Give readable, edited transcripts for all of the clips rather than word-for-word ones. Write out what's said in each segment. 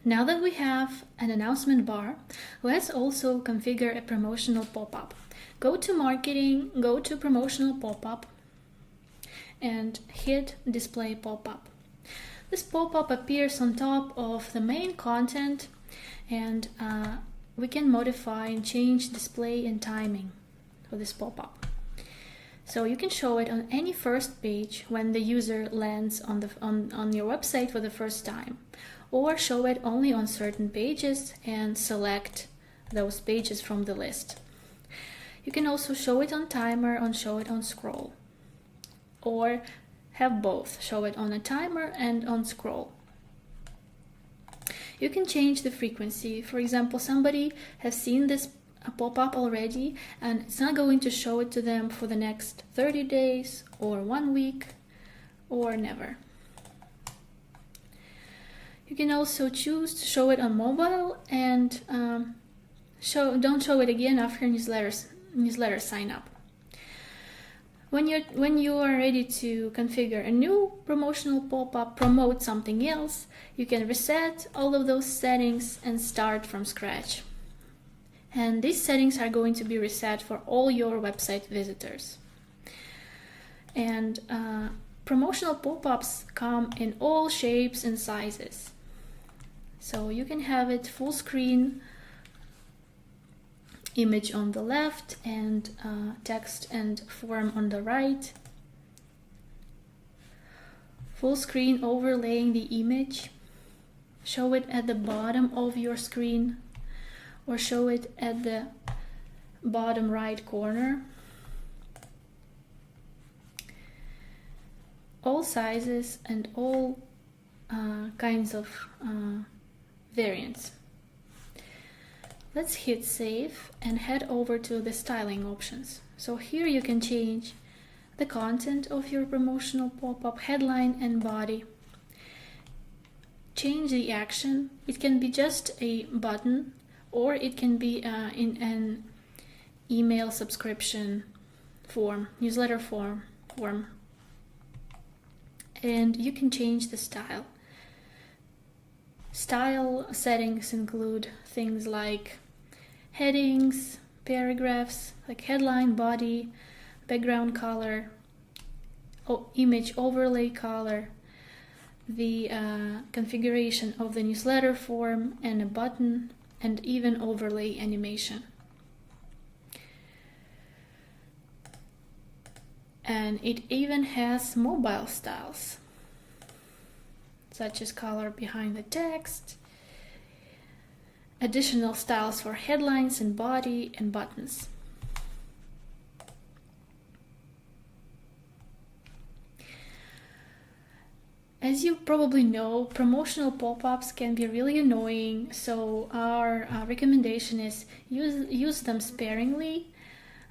Now that we have an announcement bar, let's also configure a promotional pop-up. Go to Marketing, go to Promotional Pop-up, and hit Display Pop-up. This pop-up appears on top of the main content, and we can modify and change display and timing for this pop-up. So you can show it on any first page when the user lands on your website for the first time, or show it only on certain pages and select those pages from the list. You can also show it on timer and show it on scroll, or have both, show it on a timer and on scroll. You can change the frequency. For example, somebody has seen this pop-up already and it's not going to show it to them for the next 30 days or 1 week or never. You can also choose to show it on mobile and don't show it again after newsletter sign up. When you are ready to configure a new promotional pop-up, promote something else, you can reset all of those settings and start from scratch. And these settings are going to be reset for all your website visitors. And promotional pop-ups come in all shapes and sizes. So you can have it full screen, image on the left, and text and form on the right. Full screen overlaying the image. Show it at the bottom of your screen, or show it at the bottom right corner. All sizes and all kinds of variants. Let's hit save and head over to the styling options. So here you can change the content of your promotional pop-up, headline and body. Change the action. It can be just a button, or it can be in an email subscription form, newsletter form. And you can change the style. Style settings include things like headings, paragraphs, like headline, body, background color, image overlay color, the configuration of the newsletter form and a button, and even overlay animation. And it even has mobile styles, such as color behind the text, additional styles for headlines and body and buttons. As you probably know, promotional pop-ups can be really annoying, so our recommendation is use them sparingly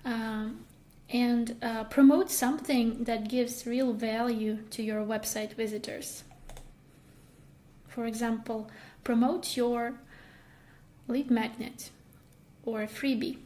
and promote something that gives real value to your website visitors. For example, promote your lead magnet or a freebie.